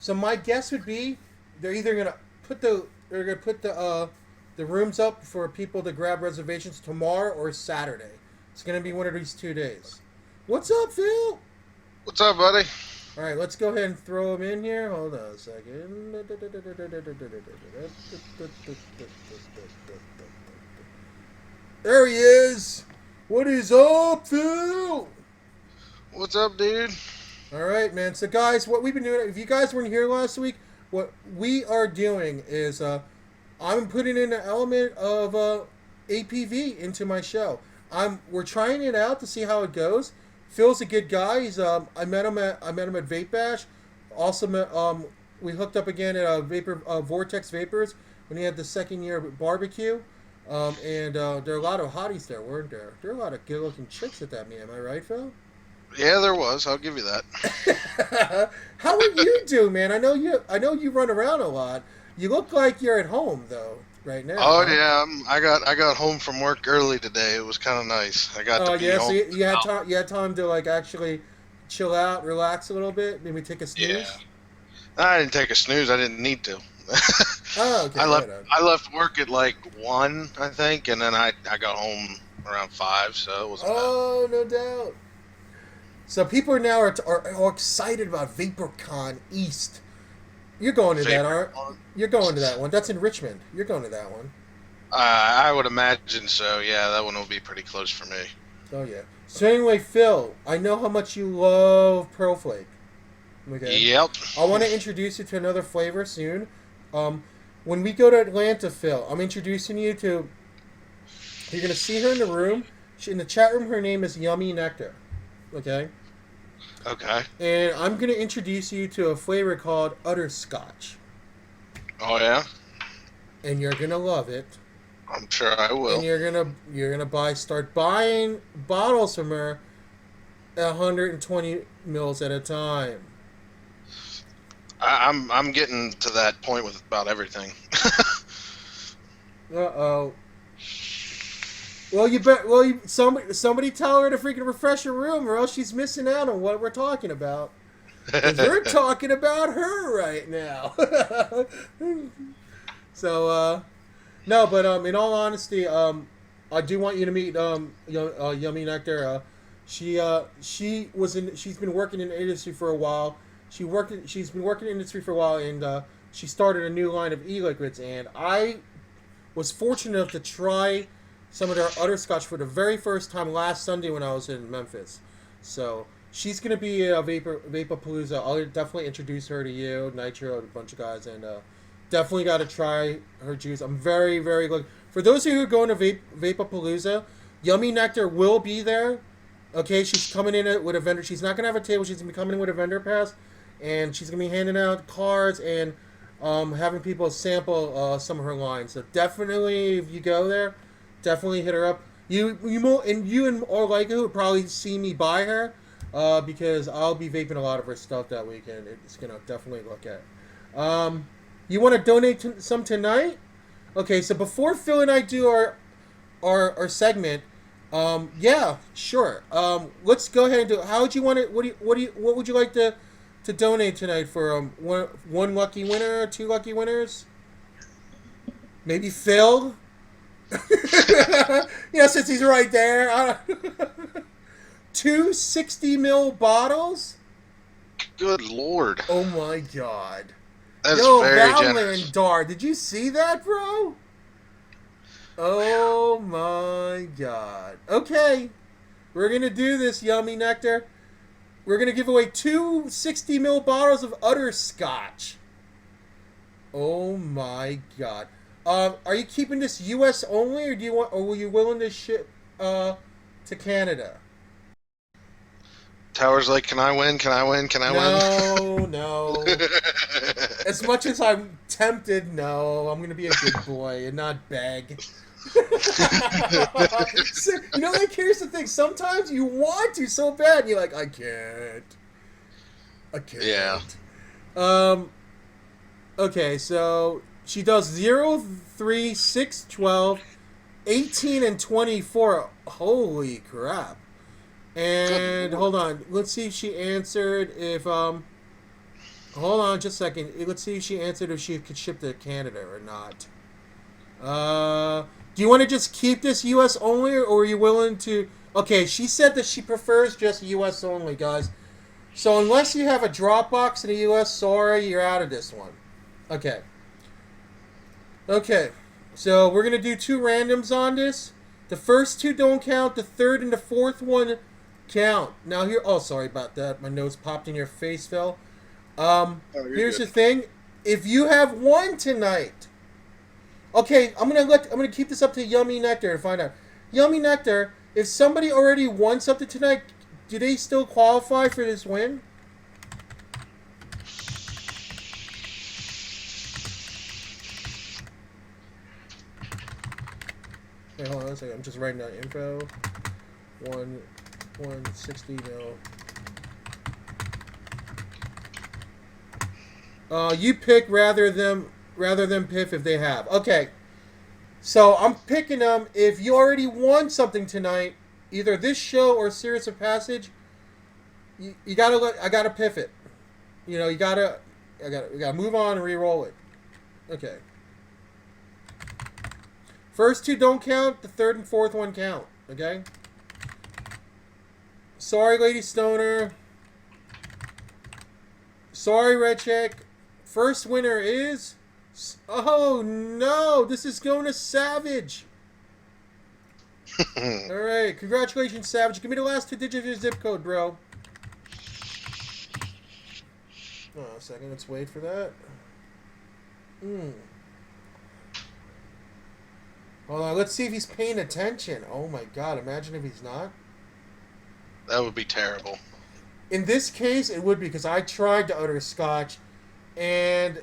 So my guess would be they're either gonna put the rooms up for people to grab reservations tomorrow or Saturday. It's gonna be one of these 2 days. What's up, Phil? What's up, buddy? All right, let's go ahead and throw him in here. Hold on a second. There he is. What is up, Phil? What's up, dude? All right, man. So, guys, what we've been doing, if you guys weren't here last week, what we are doing is I'm putting in an element of APV into my show. We're trying it out to see how it goes. Phil's a good guy. I met him at Vape Bash. Also we hooked up again at Vortex Vapors when he had the second year barbecue. And there are a lot of hotties there, weren't there? There are a lot of good looking chicks at that meet. Am I right, Phil? Yeah, there was. I'll give you that. How are you doing, man? I know you run around a lot. You look like you're at home though, right now. Oh Huh? yeah, I got home from work early today. It was kind of nice. I got to Oh be yeah, so home. you had time. You had time to like actually chill out, relax a little bit, maybe take a Yeah, snooze. I didn't take a snooze. I didn't need to. Oh, okay, I right left on. I left work at like 1, I think, and then I got home around 5, so it wasn't bad. Oh, no doubt. So people are excited about VaporCon East. You're going to that, Favorite aren't? one? You're going to that one. That's in Richmond. You're going to that one. I would imagine so. Yeah, that one will be pretty close for me. Oh yeah. So anyway, Phil, I know how much you love Pearl Flake. Okay. Yep. I want to introduce you to another flavor soon. Um, when we go to Atlanta, Phil, I'm introducing you to. You're gonna see her in the room. In the chat room, her name is Yummy Nectar. Okay. Okay. And I'm gonna introduce you to a flavor called Utterscotch, Oh yeah. and you're gonna love it. I'm sure I And will. you're gonna start buying bottles from her, 120 mils at a time. I'm getting to that point with about everything. Uh oh. Well, you bet. Well, somebody tell her to freaking refresh her room, or else she's missing out on what we're talking about. Because we're talking about her right now. So, no, but in all honesty, I do want you to meet Yummy Nectar. She's been working in the industry for a while. She's been working in the industry for a while, and she started a new line of e-liquids. And I was fortunate enough to try some of their Utterscotch for the very first time last Sunday when I was in Memphis. So she's gonna be a Vapapalooza. I'll definitely introduce her to you, Nitro, and a bunch of guys, and definitely got to try her juice. I'm very, very good. For those of you who are going to Vapapalooza, Yummy Nectar will be there. Okay, she's coming in with a vendor. She's not gonna have a table. She's gonna be coming in with a vendor pass, and she's gonna be handing out cards and having people sample some of her lines. So definitely, if you go there, definitely hit her up. You and Orlika would probably see me buy her, because I'll be vaping a lot of her stuff that weekend. It's gonna definitely look at. You want to donate some tonight? Okay, so before Phil and I do our segment, yeah, sure. Let's go ahead and do. How would you want it? What would you like to donate tonight for one lucky winner, two lucky winners? Maybe Phil. Since he's right there. Two 60 ml bottles. Good lord. Oh my god. That's Yo, very generous. Valandar, did you see that, bro? Oh my god. Okay, we're gonna do this, Yummy Nectar. We're gonna give away two 60 ml bottles of utter scotch. Oh my god. Are you keeping this U.S. only, or were you willing to ship to Canada? Tower's like, can I win? Can I win? Can I No, win? no. As much as I'm tempted, no. I'm gonna be a good boy and not beg. So, like here's the thing. Sometimes you want to so bad, and you're like, I can't. I Yeah. can't. Um. Okay, so she does 0, 3, 6, 12, 18, and 24. Holy crap! Good And lord. hold on, let's see if she answered. If Hold on just a second. Let's see if she answered if she could ship to Canada or not. Do you want to just keep this U.S. only, or are you willing to... Okay, she said that she prefers just U.S. only, guys. So unless you have a Dropbox in the U.S., sorry, you're out of this one. Okay. Okay. So we're going to do 2 randoms on this. The first 2 don't count. The third and the fourth one count. Now here... Oh, sorry about that. My nose popped in your face, Phil. Here's Good. the thing. If you have 1 tonight... Okay, I'm gonna keep this up to Yummy Nectar and find out. Yummy Nectar, if somebody already won something tonight, do they still qualify for this win? Wait, hold on a second. I'm just writing down info. 160 mil. You pick rather than Piff if they have. Okay. So I'm picking them. If you already won something tonight, either this show or Series of Passage, you gotta I gotta Piff it. You know, we gotta move on and re-roll it. Okay. First 2 don't count. The third and fourth one count. Okay. Sorry, Lady Stoner. Sorry, Red Check. First winner is... Oh, no. This is going to Savage. All right. Congratulations, Savage. Give me the last 2 digits of your zip code, bro. Oh, a second. Let's wait for that. Hold on. Let's see if he's paying attention. Oh, my God. Imagine if he's not. That would be terrible. In this case, it would be because I tried to utter scotch, and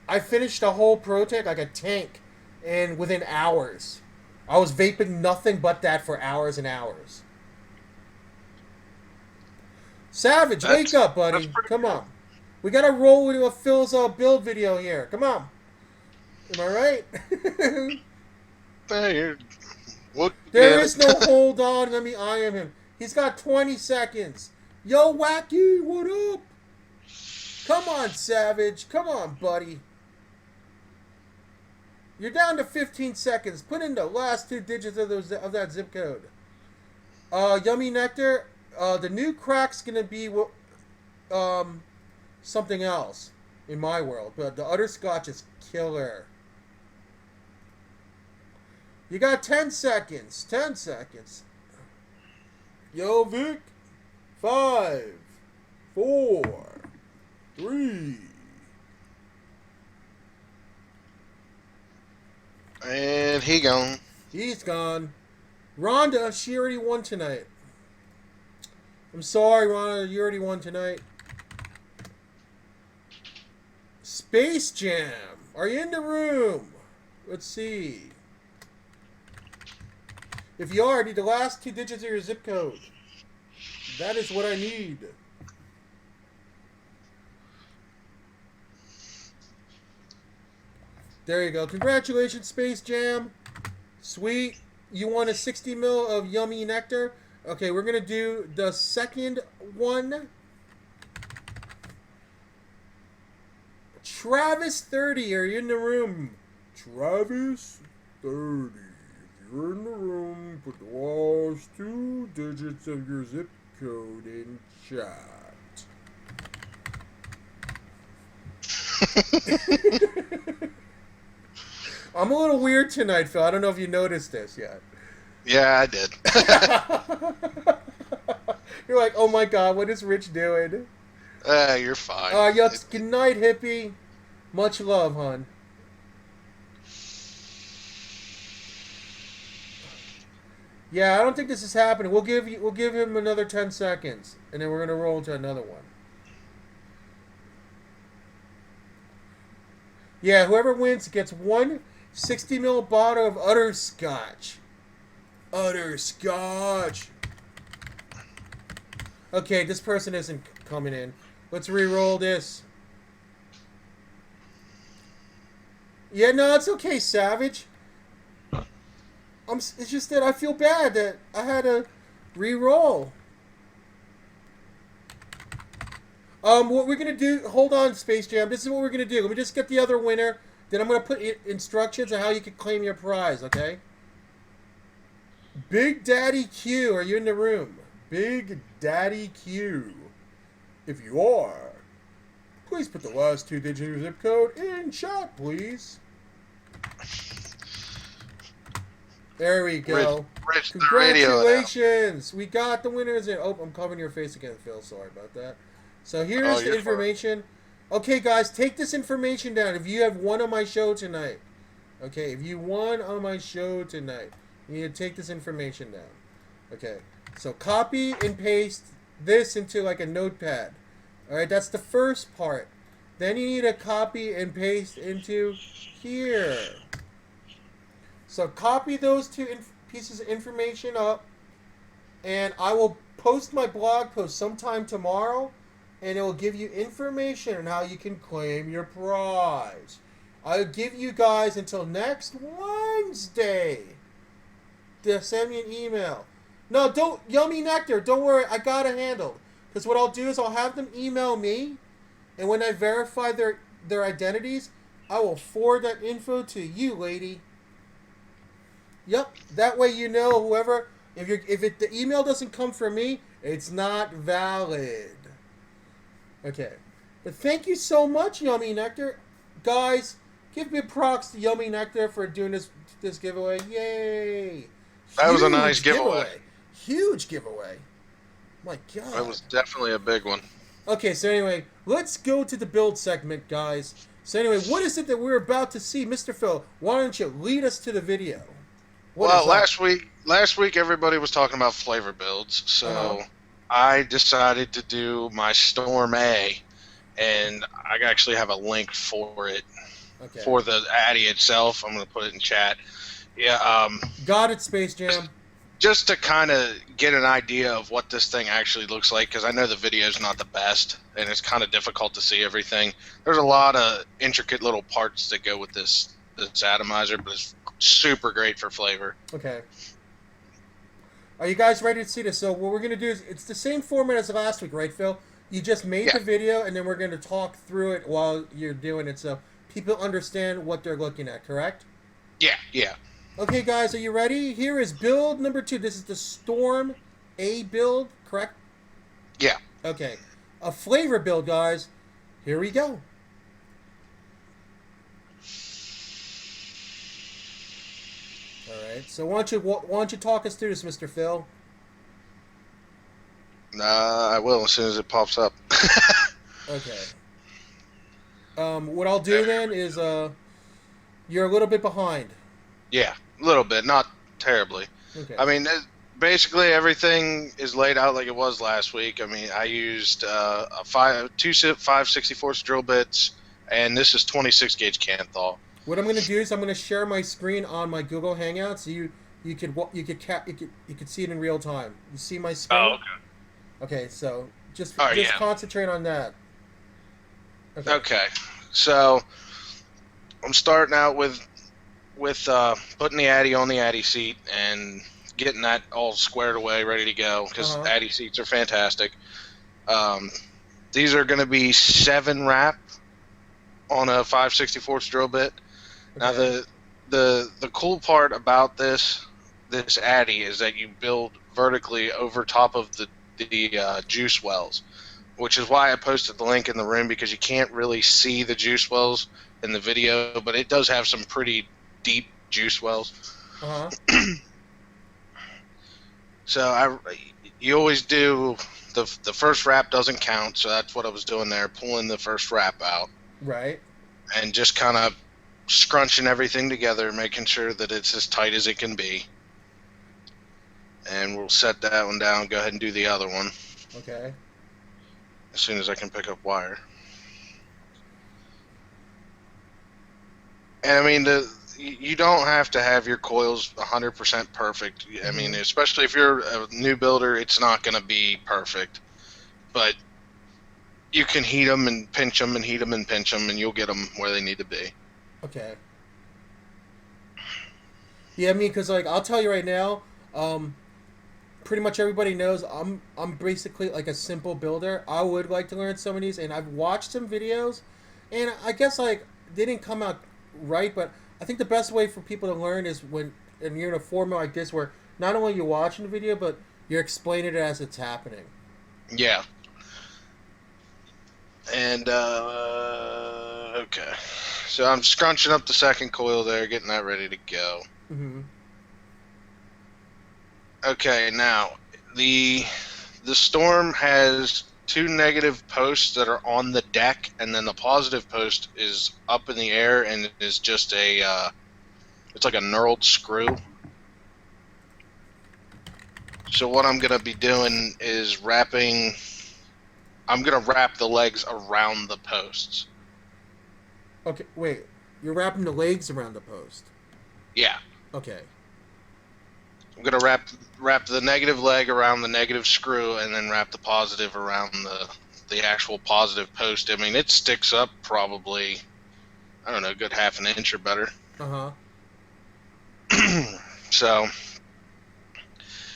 I finished a whole Protec like a tank, and within hours. I was vaping nothing but that for hours and hours. Savage, wake up, buddy. Come on. We got to roll with Phil's build video here. Come on. Am I right? There is no hold on. Let me IM him. He's got 20 seconds. Yo, Wacky, what up? Come on, Savage. Come on, buddy. You're down to 15 seconds. Put in the last 2 digits of that zip code. Yummy Nectar, the new crack's going to be something else in my world. But the utter scotch is killer. You got 10 seconds. 10 seconds. Yo, Vic. 5, 4, 3. And he gone. He's gone. Rhonda, she already won tonight. I'm sorry, Rhonda, you already won tonight. Space Jam, are you in the room? Let's see. If you are, I need the last 2 digits of your zip code. That is what I need. There you go. Congratulations, Space Jam. Sweet. You won a 60 mil of Yummy Nectar. Okay, we're going to do the second one. Travis 30, are you in the room? Travis 30. If you're in the room, put the last 2 digits of your zip code in chat. I'm a little weird tonight, Phil. I don't know if you noticed this yet. Yeah, I did. You're like, oh my God, what is Rich doing? You're fine. Good night, hippie. Much love, hon. Yeah, I don't think this is happening. We'll give him another 10 seconds, and then we're gonna roll into another one. Yeah, whoever wins gets 1 60 ml bottle of utter scotch. Utter scotch. Okay, this person isn't coming in. Let's re-roll this. Yeah, no, it's okay, Savage. It's just that I feel bad that I had to re-roll. What we're gonna do? Hold on, Space Jam. This is what we're gonna do. Let me just get the other winner. Then I'm gonna put instructions on how you can claim your prize. Okay. Big Daddy Q, are you in the room? Big Daddy Q. If you are, please put the last 2 digits of your zip code in chat, please. There we go. Rich Congratulations! We got the winners in. Oh, I'm covering your face again, Phil. Sorry about that. So here's the information. Fine. Okay, guys, take this information down. If you have won on my show tonight, okay, if you won on my show tonight, you need to take this information down. Okay, so copy and paste this into like a notepad. All right, that's the first part. Then you need to copy and paste into here. So copy those 2 pieces of information up, and I will post my blog post sometime tomorrow, and it will give you information on how you can claim your prize. I'll give you guys until next Wednesday to send me an email. No, don't, Yummy Nectar, don't worry, I got it handled. Because what I'll do is I'll have them email me, and when I verify their identities, I will forward that info to you, lady. Yep, that way you know whoever, if the email doesn't come from me, it's not valid. Okay. But thank you so much, Yummy Nectar. Guys, give me props to Yummy Nectar for doing this giveaway. Yay! That was a nice giveaway. Huge giveaway. My God. That was definitely a big one. Okay, so anyway, let's go to the build segment, guys. So anyway, what is it that we're about to see? Mr. Phil, why don't you lead us to the video? Last week everybody was talking about flavor builds, so I decided to do my Storm A, and I actually have a link for it, for the Addy itself. I'm going to put it in chat. Yeah. Got it, Space Jam. Just to kind of get an idea of what this thing actually looks like, because I know the video is not the best, and it's kind of difficult to see everything. There's a lot of intricate little parts that go with this atomizer, but it's super great for flavor. Okay. Are you guys ready to see this? So what we're going to do is, it's the same format as last week, right, Phil? You just made the video, and then we're going to talk through it while you're doing it, so people understand what they're looking at, correct? Yeah. Okay, guys, are you ready? Here is build number 2. This is the Storm A build, correct? Yeah. Okay. A flavor build, guys. Here we go. All right. So why don't you talk us through this, Mr. Phil? I will as soon as it pops up. Okay. What I'll do then is you're a little bit behind. Yeah, a little bit, not terribly. Okay. I mean, basically everything is laid out like it was last week. I mean, I used two 5/64 drill bits, and this is 26 gauge Canthal. What I'm going to do is I'm going to share my screen on my Google Hangout, so you could see it in real time. You see my screen? Oh, okay. Okay, so just concentrate on that. Okay. So I'm starting out with putting the Addy on the Addy seat and getting that all squared away, ready to go, because Addy seats are fantastic. These are going to be 7 wrap on a 5/64 drill bit. Okay. Now the cool part about this Addy is that you build vertically over top of the juice wells, which is why I posted the link in the room, because you can't really see the juice wells in the video, but it does have some pretty deep juice wells. So you always do the first wrap doesn't count, so that's what I was doing there, pulling the first wrap out, right, and just kind of scrunching everything together, making sure that it's as tight as it can be. And we'll set that one down. Go ahead and do the other one. Okay. As soon as I can pick up wire. And I mean, you don't have to have your coils 100% perfect. I mean, especially if you're a new builder, it's not going to be perfect. But you can heat them and pinch them and heat them and pinch them, and you'll get them where they need to be. Okay. Yeah, I mean, because, like, I'll tell you right now, pretty much everybody knows, I'm basically like a simple builder. I would like to learn some of these, and I've watched some videos, and I guess like they didn't come out right, but I think the best way for people to learn is when and you're in a format like this where not only you're watching the video, but you're explaining it as it's happening. Yeah. And okay, so I'm scrunching up the second coil there, getting that ready to go. Mm-hmm. Okay, now the storm has two negative posts that are on the deck, and then the positive post is up in the air, and it is just a it's like a knurled screw. So what I'm gonna be doing is I'm gonna wrap the legs around the posts. Okay, wait. You're wrapping the legs around the post. Yeah. Okay. I'm gonna wrap the negative leg around the negative screw, and then wrap the positive around the actual positive post. I mean, it sticks up probably, I don't know, a good half an inch or better. Uh-huh. So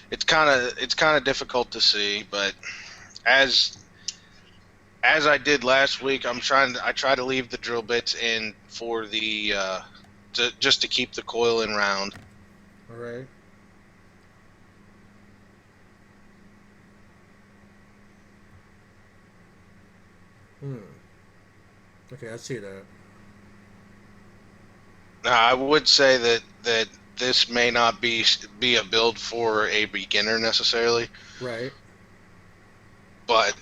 it's kind of difficult to see, but as I did last week, I try to leave the drill bits in for the just to keep the coil in round. All right. Okay, I see that. Now, I would say that this may not be a build for a beginner necessarily, Right. but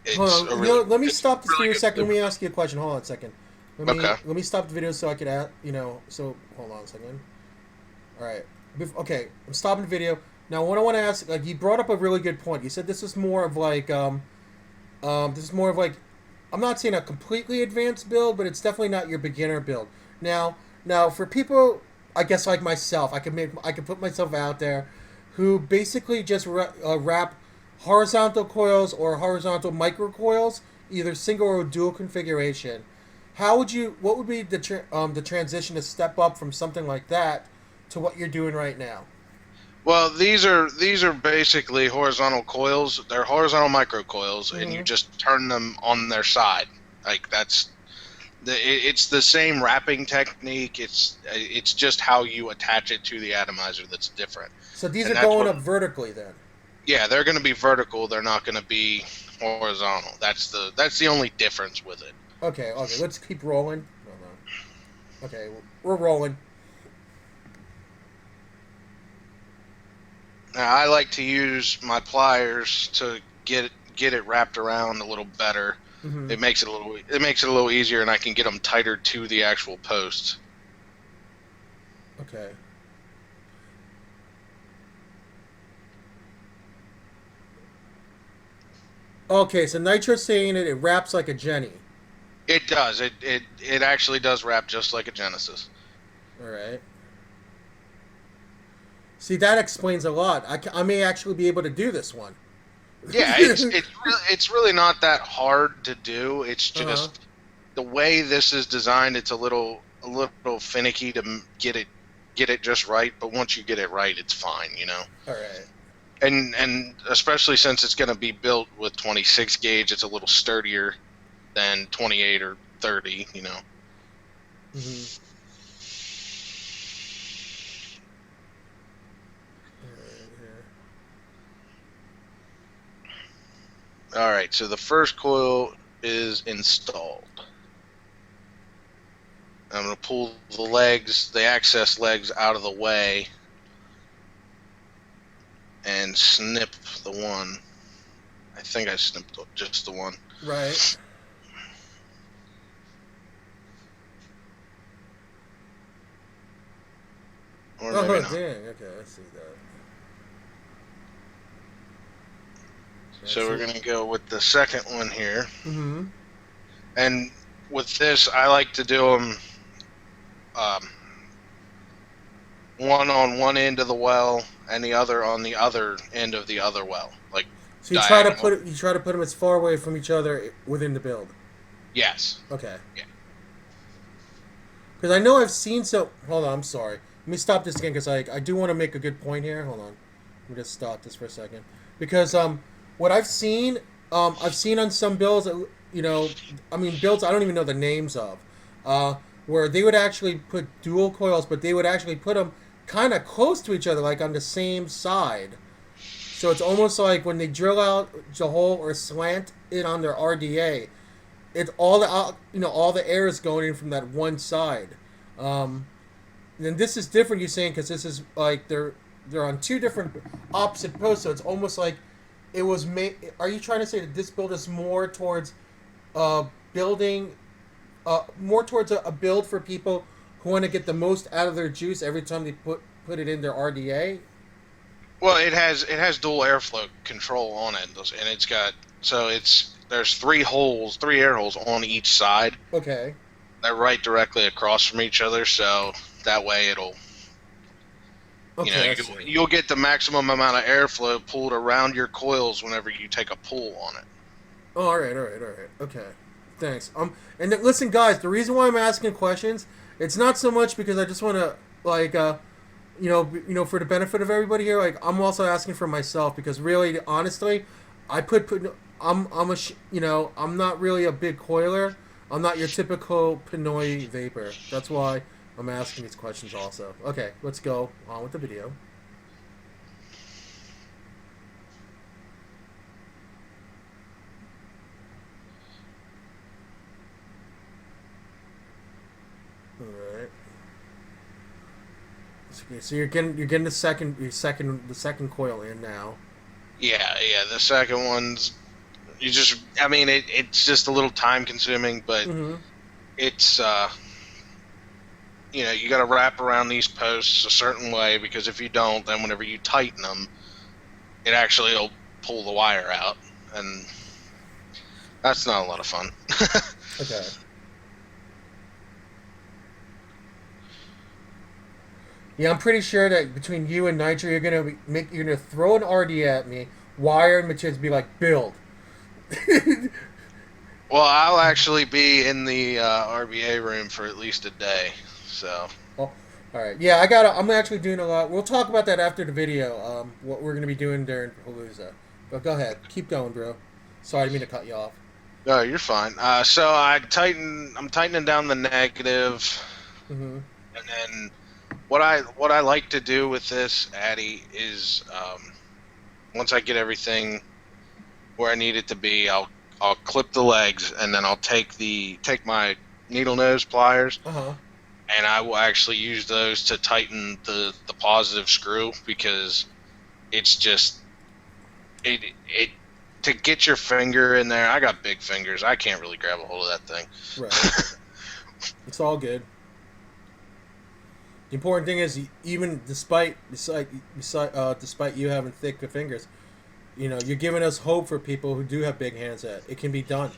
it's Hold on. Let me stop this for a second. Let me ask you a question. Hold on a second. Let me stop the video so I could ask, so hold on a second. All right. Okay, I'm stopping the video. Now, what I want to ask, like, you brought up a really good point. You said this is more of like, I'm not saying a completely advanced build, but it's definitely not your beginner build. Now for people, I guess like myself, I can put myself out there, who basically just wrap horizontal coils or horizontal microcoils, either single or dual configuration. What would be the transition to step up from something like that to what you're doing right now? Well, these are basically horizontal coils. They're horizontal microcoils, and you just turn them on their side. Like it's the same wrapping technique. It's just how you attach it to the atomizer that's different. So these are going up vertically then. Yeah, they're going to be vertical. They're not going to be horizontal. That's the only difference with it. Okay. Let's keep rolling. Okay, we're rolling. Now, I like to use my pliers to get it wrapped around a little better. Mm-hmm. It makes it a little easier, and I can get them tighter to the actual posts. Okay. Okay, so Nitro's saying it wraps like a Jenny. It does. It actually does wrap just like a Genesis. All right. See, that explains a lot. I may actually be able to do this one. Yeah, it's really not that hard to do. It's just the way this is designed. It's a little finicky to get it just right. But once you get it right, it's fine. All right. And especially since it's going to be built with 26 gauge, it's a little sturdier than 28 or 30. Mm-hmm. All right, so the first coil is installed. I'm going to pull the access legs out of the way and snip the one. I think I snipped just the one. Right. Or maybe not. Dang. Okay, I see that. So we're going to go with the second one here. Mm-hmm. And with this, I like to do them one on one end of the well and the other on the other end of the other well. Like, so you try to put them as far away from each other within the build. Yes. Okay. Yeah. Because I know I've seen some. Hold on, I'm sorry. Let me stop this again because I do want to make a good point here. Hold on. Let me just stop this for a second because what I've seen on some builds, I mean builds I don't even know the names of, where they would actually put dual coils, but they would actually put them kind of close to each other, like on the same side. So it's almost like when they drill out the hole or slant it on their RDA, it's all all the air is going in from that one side. And this is different, you're saying, because this is like they're on two different opposite posts, so it's almost like it was made. Are you trying to say that this build is more towards building, more towards a build for people who want to get the most out of their juice every time they put it in their RDA? Well, it has dual airflow control on it, and it's got there's three air holes on each side. Okay. They're right directly across from each other, so that way it'll, Okay, you'll get the maximum amount of airflow pulled around your coils whenever you take a pull on it. Oh, all right. Okay, thanks. And listen, guys, the reason why I'm asking questions, it's not so much because I just want to for the benefit of everybody here. Like, I'm also asking for myself because really, honestly, I'm not really a big coiler. I'm not your typical Pinoy vapor. That's why I'm asking these questions also. Okay, let's go on with the video. All right. Okay, so you're getting the second coil in now. Yeah. The second one's it's just a little time consuming, but it's you got to wrap around these posts a certain way, because if you don't, then whenever you tighten them, it actually will pull the wire out, and that's not a lot of fun. Okay. Yeah, I'm pretty sure that between you and Nitro, you're gonna throw an RD at me, wire and materials, be like, build. Well, I'll actually be in the RBA room for at least a day, so. Oh, all right. Yeah, I'm actually doing a lot. We'll talk about that after the video. What we're gonna be doing during Palooza. But go ahead, keep going, bro. Sorry, I didn't mean to cut you off. No, you're fine. So I'm tightening down the negative, and then what I like to do with this Addy is once I get everything where I need it to be, I'll clip the legs, and then I'll take my needle nose pliers, and I will actually use those to tighten the positive screw, because it's just it to get your finger in there. I got big fingers. I can't really grab a hold of that thing. Right. It's all good. The important thing is, even despite you having thick fingers, you're giving us hope for people who do have big hands that it can be done.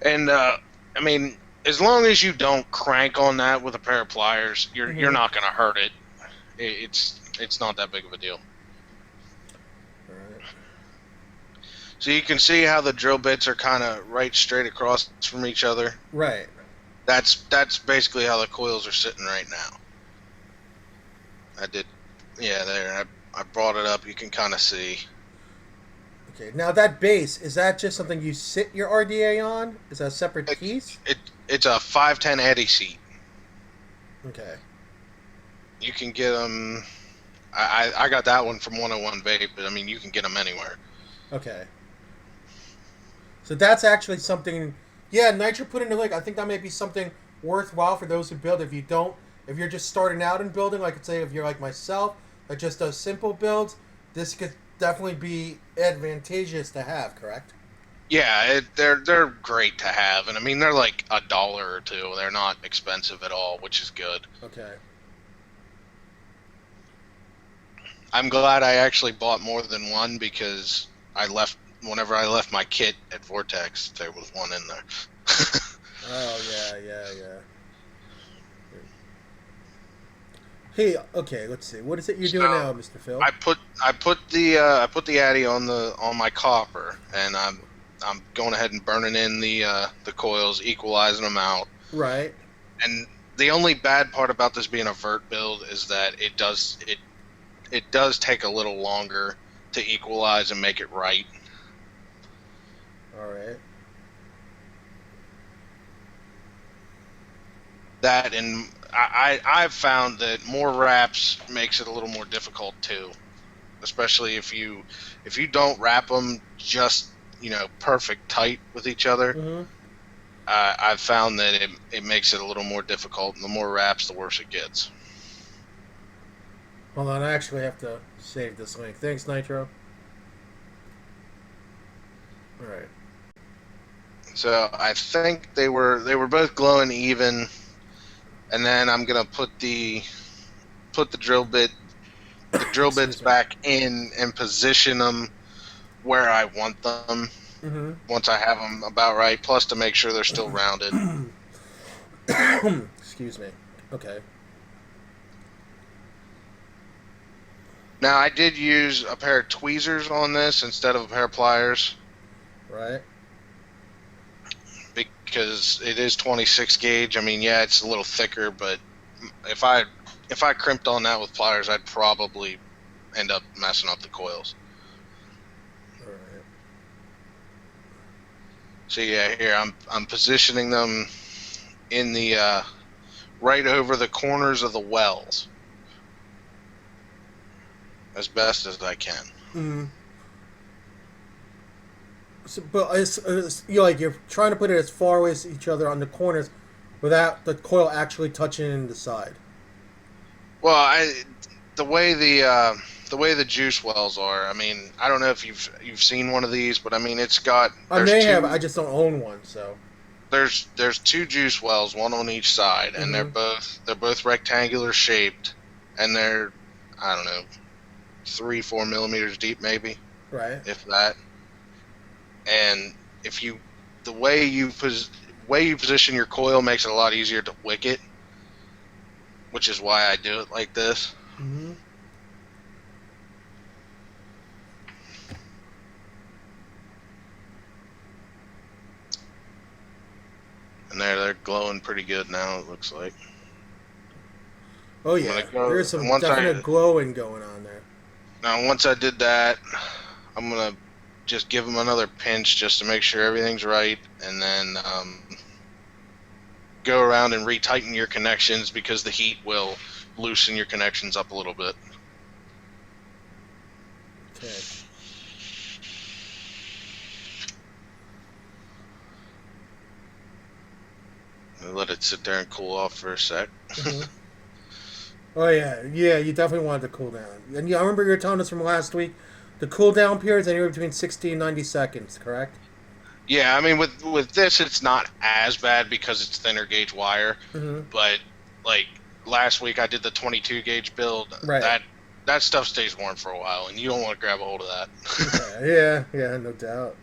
And as long as you don't crank on that with a pair of pliers, you're not going to hurt it. It's not that big of a deal. All right. So you can see how the drill bits are kind of right straight across from each other. Right. That's basically how the coils are sitting right now. There. I brought it up. You can kind of see. Okay. Now that base, is that just something you sit your RDA on? Is that a separate piece? It's a 510 Addy seat. Okay. You can get them. I got that one from 101 Vape, but you can get them anywhere. Okay. So that's actually something. Yeah, Nitro put in the link. I think that may be something worthwhile for those who build. If you're just starting out in building, like I'd say, if you're like myself, that just does simple builds, this could definitely be advantageous to have. Correct? Yeah, they're great to have, and they're like $1 or $2. They're not expensive at all, which is good. Okay. I'm glad I actually bought more than one, because whenever I left my kit at Vortex, there was one in there. Oh yeah. Hey, okay, let's see. What is it you're doing now, Mr. Phil? I put the Addy on my copper, and I'm going ahead and burning in the coils, equalizing them out. Right. And The only bad part about this being a vert build is that it does take a little longer to equalize and make it right. All right. That, and I've found that more wraps makes it a little more difficult too, especially if you don't wrap them just perfect tight with each other. Mm-hmm. I've found that it makes it a little more difficult, and the more wraps, the worse it gets. Hold on, I actually have to save this link. Thanks, Nitro. All right. So I think they were both glowing even, and then I'm gonna put the drill bits back in and position them where I want them. Mm-hmm. Once I have them about right, plus to make sure they're still rounded. Excuse me. Okay. Now, I did use a pair of tweezers on this instead of a pair of pliers. Right. Because it is 26 gauge. I mean, yeah, it's a little thicker, but if I crimped on that with pliers, I'd probably end up messing up the coils. All right. So yeah, here I'm positioning them in the right over the corners of the wells as best as I can. Mm. So, but you're trying to put it as far away as each other on the corners, without the coil actually touching the side. Well, the way the juice wells are. I mean, I don't know if you've seen one of these, but I mean, it's got. I may have. I just don't own one, so. There's two juice wells, one on each side, and they're both rectangular shaped, and they're, I don't know, 3-4 millimeters deep, maybe. Right. If that. And the way you position your coil makes it a lot easier to wick it, which is why I do it like this. Mm-hmm. And they're glowing pretty good now, it looks like. Oh yeah, there's some definite glowing going on there. Now, once I did that, I'm going to just give them another pinch just to make sure everything's right, and then go around and retighten your connections, because the heat will loosen your connections up a little bit. Okay. Let it sit there and cool off for a sec. Mm-hmm. Oh yeah, you definitely want it to cool down. And I remember you were telling us from last week, the cool down period is anywhere between 60 and 90 seconds, correct? Yeah, I mean, with this, it's not as bad because it's thinner gauge wire. Mm-hmm. But like last week, I did the 22 gauge build. Right. That stuff stays warm for a while, and you don't want to grab a hold of that. yeah, no doubt.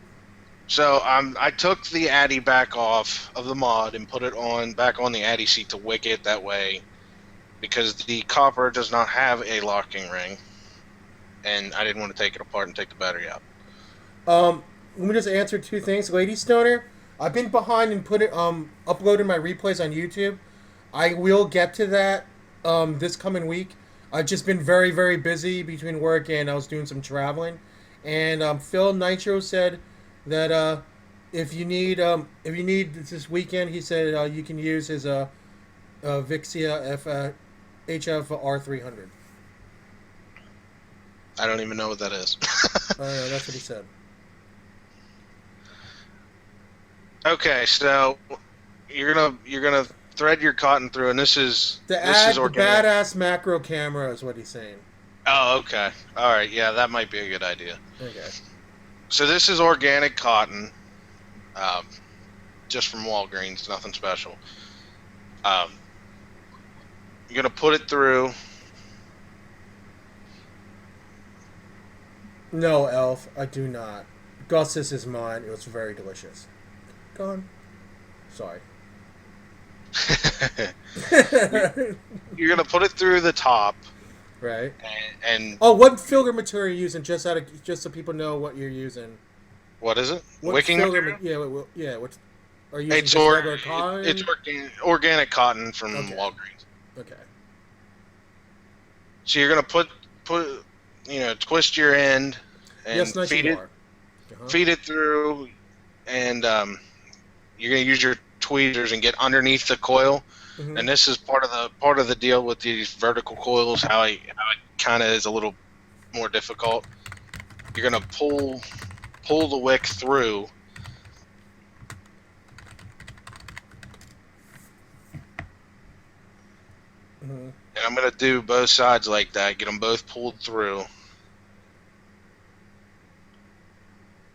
So I took the Addy back off of the mod and put it back on the Addy seat to wick it that way, because the copper does not have a locking ring, and I didn't want to take it apart and take the battery out. Let me just answer two things. Lady Stoner, I've been behind and uploading my replays on YouTube. I will get to that this coming week. I've just been very, very busy between work and I was doing some traveling. And Phil Nitro said that if you need this weekend, he said you can use his Vixia HFR300. I don't even know what that is. That's what he said. Okay, so you're gonna thread your cotton through, and this is the badass macro camera is what he's saying. Oh, okay. All right, yeah, that might be a good idea. Okay. So this is organic cotton, just from Walgreens, nothing special. You're gonna put it through. No, Elf, I do not. Gus's is mine. It was very delicious. Gone. Sorry. You're gonna put it through the top. Right. And what filler material are you using? Just so people know what you're using. What is it? Wicking material? Yeah. What's Or using It's just regular cotton? it's organic cotton from Okay. Walgreens. Okay. So you're gonna put twist your end and Yes, nice feed you it are. Uh-huh. feed it through, and you're gonna use your tweezers and get underneath the coil. Mm-hmm. And this is part of the deal with these vertical coils. How it kind of is a little more difficult. You're gonna pull the wick through. Mm-hmm. And I'm going to do both sides like that, get them both pulled through.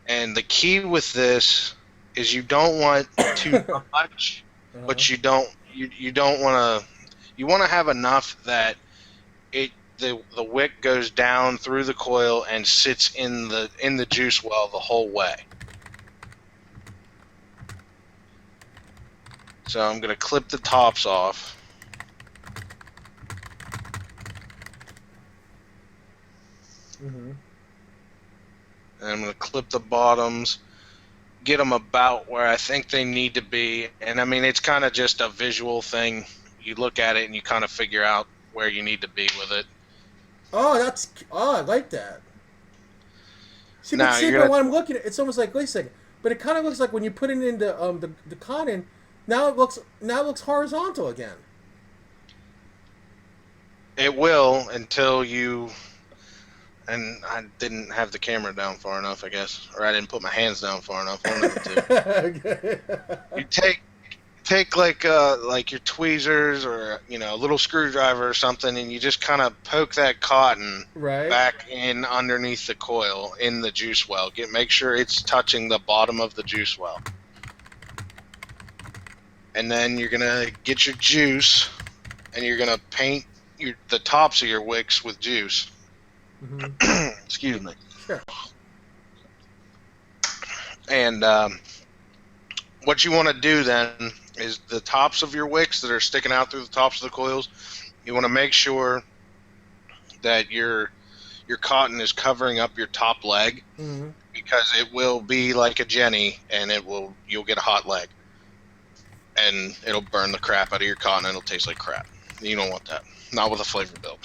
And the key with this is you don't want too much, but you don't want to. You want to have enough that the wick goes down through the coil and sits in the juice well the whole way. So I'm going to clip the tops off. Mm-hmm. And I'm going to clip the bottoms, get them about where I think they need to be. And I mean, it's kind of just a visual thing. You look at it and you kind of figure out where you need to be with it. Oh, I like that. See, Now, but when I'm looking at it, it's almost like, wait a second. But it kind of looks like when you put it into the cotton, now it looks horizontal again. It will until you. And I didn't have the camera down far enough, I guess, or I didn't put my hands down far enough. One of the two. You take like your tweezers or a little screwdriver or something, and you just kind of poke that cotton back in underneath the coil in the juice well. Make sure it's touching the bottom of the juice well, and then you're gonna get your juice, and you're gonna paint the tops of your wicks with juice. Mm-hmm. Excuse me. Sure. And what you want to do then is the tops of your wicks that are sticking out through the tops of the coils, you want to make sure that your cotton is covering up your top leg, mm-hmm. because it will be like a Jenny, and you'll get a hot leg, and it'll burn the crap out of your cotton, and it'll taste like crap. You don't want that. Not with a flavor build.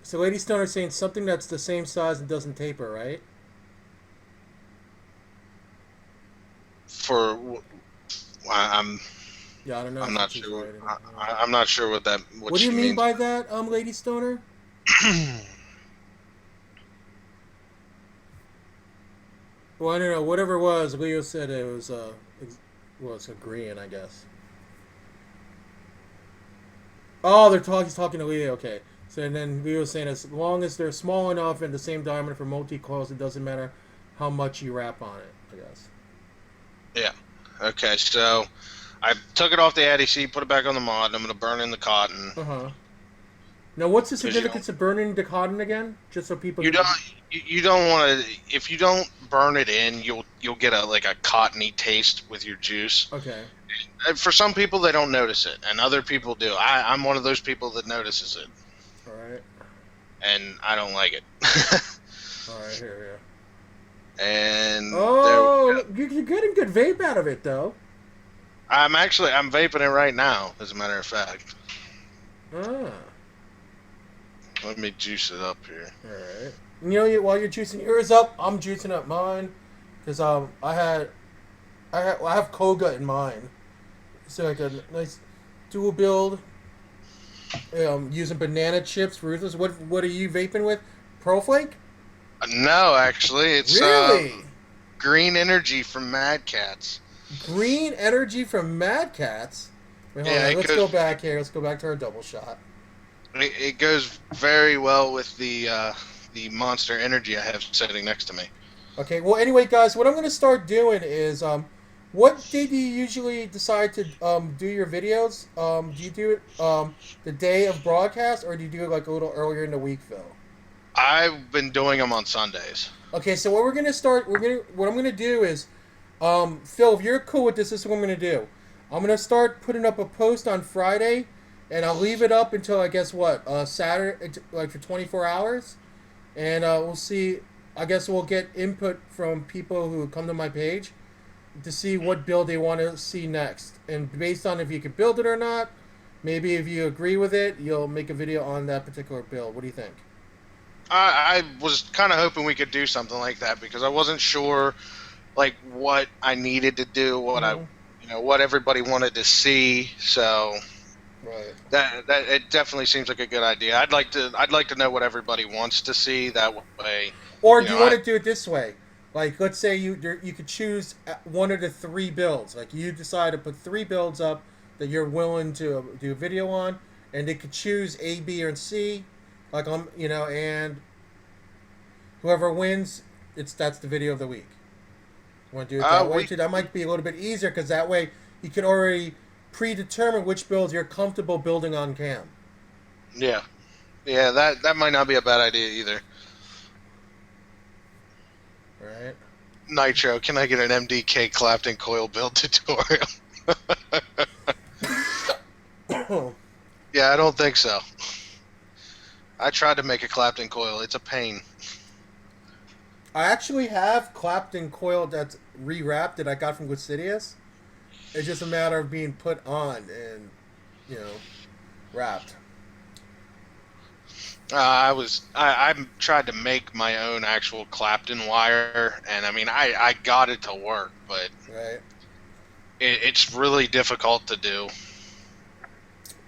So Lady Stoner's saying something that's the same size and doesn't taper, right? I'm. Yeah, I don't know. I'm not sure. I'm not sure what that. What do you mean by that, Lady Stoner? Well, I don't know. Whatever it was, Leo said it was it's agreeing, I guess. Oh, he's talking to Leo. Okay. So and then Leo's saying as long as they're small enough and the same diameter for multi-coils, it doesn't matter how much you wrap on it, I guess. Yeah. Okay, so I took it off the Addy seat, put it back on the mod, and I'm going to burn in the cotton. Uh-huh. Now, what's the significance of burning the cotton again? Just so people... You don't want to... If you don't burn it in, you'll get a cottony taste with your juice. Okay. For some people, they don't notice it, and other people do. I'm one of those people that notices it. All right. And I don't like it. All right, here. And you're getting good vape out of it, though. I'm vaping it right now, as a matter of fact. Ah. Let me juice it up here. All right. While you're juicing yours up, I'm juicing up mine, because I have Koga in mine. So like a nice dual build. Using banana chips, ruthless. What are you vaping with? Pearl Flake? No, actually, it's really green energy from Mad Cats. Green energy from Mad Cats. Wait, hold on. Let's go back here. Let's go back to our double shot. It goes very well with the Monster Energy I have sitting next to me. Okay. Well, anyway, guys, what I'm going to start doing is What day do you usually decide to do your videos? Do you do it the day of broadcast, or do you do it like a little earlier in the week, Phil? I've been doing them on Sundays. Okay, so what I'm gonna do is, Phil, if you're cool with this is what I'm gonna do. I'm gonna start putting up a post on Friday, and I'll leave it up until I guess what Saturday, like for 24 hours, and we'll see. I guess we'll get input from people who come to my page to see what build they want to see next, and based on if you can build it or not, maybe if you agree with it, you'll make a video on that particular build. What do you think? I was kind of hoping we could do something like that because I wasn't sure like what I needed to do, what everybody wanted to see. So Right. that it definitely seems like a good idea. I'd like to know what everybody wants to see. That way, Or you do know, you want to do it this way? Like, let's say you could choose one of the three builds. Like, you decide to put three builds up that you're willing to do a video on, and they could choose A, B, or C. Like, and whoever wins, that's the video of the week. You want to do it that way too? That might be a little bit easier because that way you can already predetermine which builds you're comfortable building on cam. yeah, that might not be a bad idea either. Right. Nitro, can I get an MDK Clapton coil build tutorial? Yeah, I don't think so. I tried to make a Clapton coil. It's a pain. I actually have Clapton coil that's rewrapped that I got from Glucidius. It's just a matter of being put on and, wrapped. I tried to make my own actual Clapton wire, and I mean, I got it to work, but Right. it's really difficult to do.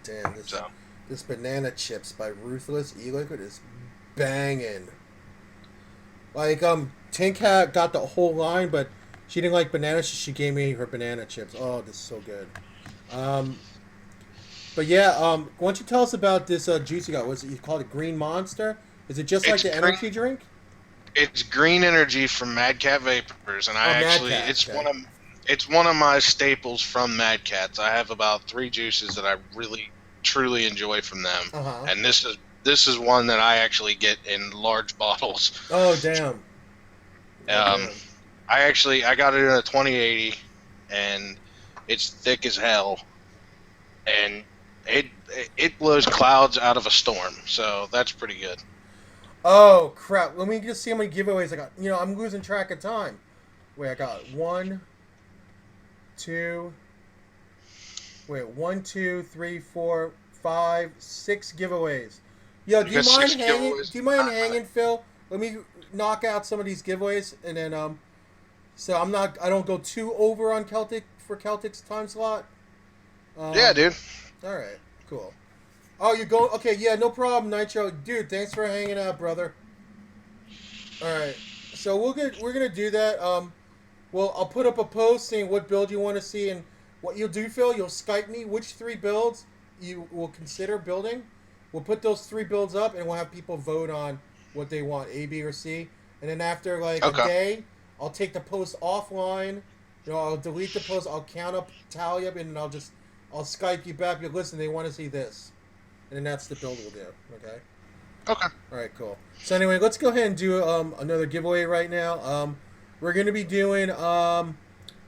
Damn, this banana chips by Ruthless E-Liquid is banging. Like, Tink got the whole line, but she didn't like bananas, so she gave me her banana chips. Oh, this is so good. But yeah, why don't you tell us about this juice you got? What's it? You call it Green Monster? Is it just like the energy drink? It's green energy from Mad Cat Vapors, and okay. it's one of my staples from Mad Cats. I have about 3 juices that I really truly enjoy from them, and this is one that I actually get in large bottles. Oh damn! I got it in a 2080, and it's thick as hell, and it blows clouds out of a storm. So that's pretty good. Oh crap! Let me just see how many giveaways I got. I'm losing track of time. Wait, I got 1, 2. Wait, 1, 2, 3, 4, 5, 6 giveaways. Yo, do you mind hanging? Do you mind hanging, Phil? Let me knock out some of these giveaways, and then so I don't go too over on Celtic's time slot. Yeah, dude. All right, cool. Oh, you're going? Okay, yeah, no problem, Nitro. Dude, thanks for hanging out, brother. All right, so we're gonna do that. Well, I'll put up a post saying what build you want to see, and what you'll do, Phil, you'll Skype me which 3 builds you will consider building. We'll put those 3 builds up, and we'll have people vote on what they want, A, B, or C. And then after a day, I'll take the post offline. I'll delete the post. I'll tally up, and I'll Skype you back. You listen. They want to see this, and then that's the build we'll do. Okay. Okay. All right. Cool. So anyway, let's go ahead and do another giveaway right now. We're gonna be doing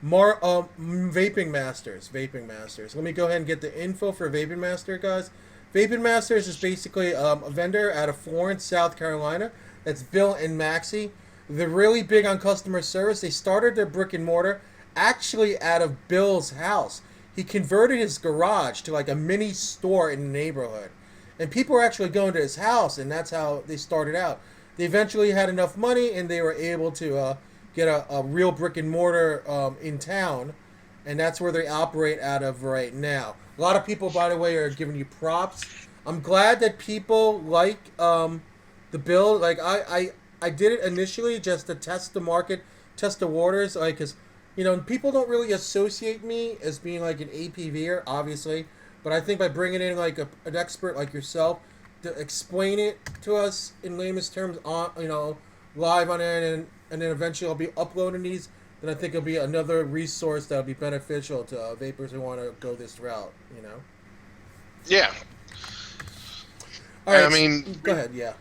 more Vaping Masters. Vaping Masters. Let me go ahead and get the info for Vaping Master, guys. Vaping Masters is basically a vendor out of Florence, South Carolina. That's Bill and Maxie. They're really big on customer service. They started their brick and mortar actually out of Bill's house. He converted his garage to like a mini store in the neighborhood. And people were actually going to his house, and that's how they started out. They eventually had enough money, and they were able to get a real brick and mortar in town. And that's where they operate out of right now. A lot of people, by the way, are giving you props. I'm glad that people like the build. Like, I did it initially just to test the market, test the waters. Like, because, people don't really associate me as being like an APVer, obviously. But I think by bringing in like an expert like yourself to explain it to us in layman's terms, live on it, and then eventually I'll be uploading these then I think it'll be another resource that'll be beneficial to vapors who want to go this route. You know. Yeah. All right. I mean, Go ahead. Yeah.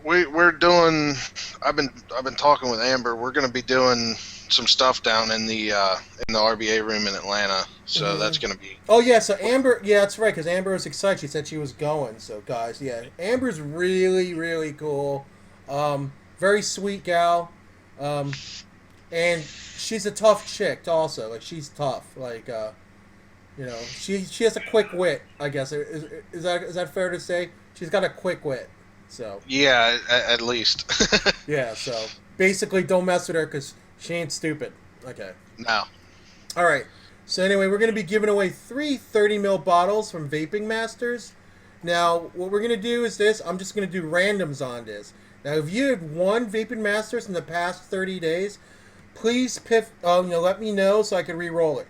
we're doing. I've been talking with Amber. We're going to be doing some stuff down in the RBA room in Atlanta. So that's going to be. Oh yeah. So Amber. Yeah, that's right. Because Amber was excited. She said she was going. So guys, yeah, Amber's really really cool. Very sweet gal. And she's a tough chick also. Like she's tough. Like you know, she has a quick wit. I guess is that fair to say? She's got a quick wit. So Yeah, at least. yeah. So basically, don't mess with her because she ain't stupid. Okay. No. All right. So anyway, we're going to be giving away 3 30 ml bottles from Vaping Masters. Now, what we're going to do is this. I'm just going to do randoms on this. Now, if you had won Vaping Masters in the past 30 days, please let me know so I can re-roll it.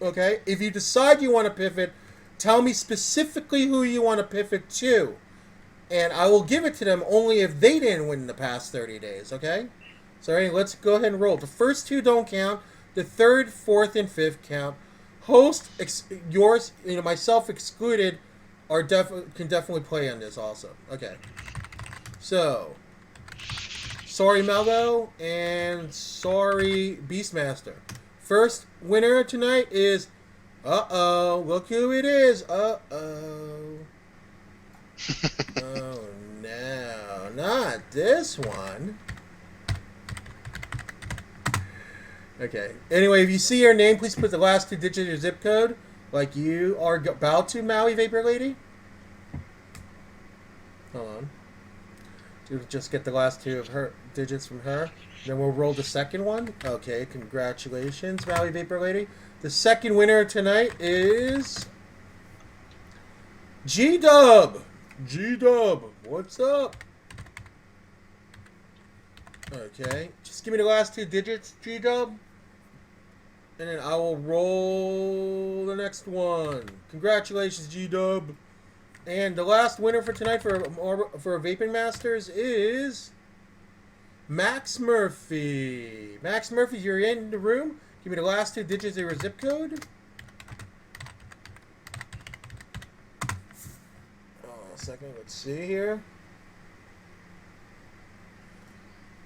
Okay? If you decide you want to pivot, tell me specifically who you want to pivot to. And I will give it to them only if they didn't win in the past 30 days. Okay? So anyway, let's go ahead and roll. The first 2 don't count. The 3rd, 4th, and 5th count. Host, yours, myself excluded, can definitely play on this also. Okay. So, sorry Mello, and sorry Beastmaster. First winner tonight is, look who it is. Oh no, not this one. Okay. Anyway, if you see your name, please put the last 2 digits of your zip code, like you are about to, Maui Vapor Lady. Hold on. Just get the last 2 of her digits from her. Then we'll roll the second one. Okay, congratulations, Maui Vapor Lady. The second winner tonight is G-Dub. G-Dub, what's up? Okay, just give me the last 2 digits, G-Dub. And then I will roll the next one. Congratulations, G-Dub. And the last winner for tonight for Vaping Masters is Max Murphy. Max Murphy, you're in the room. Give me the last 2 digits of your zip code. A second, let's see here.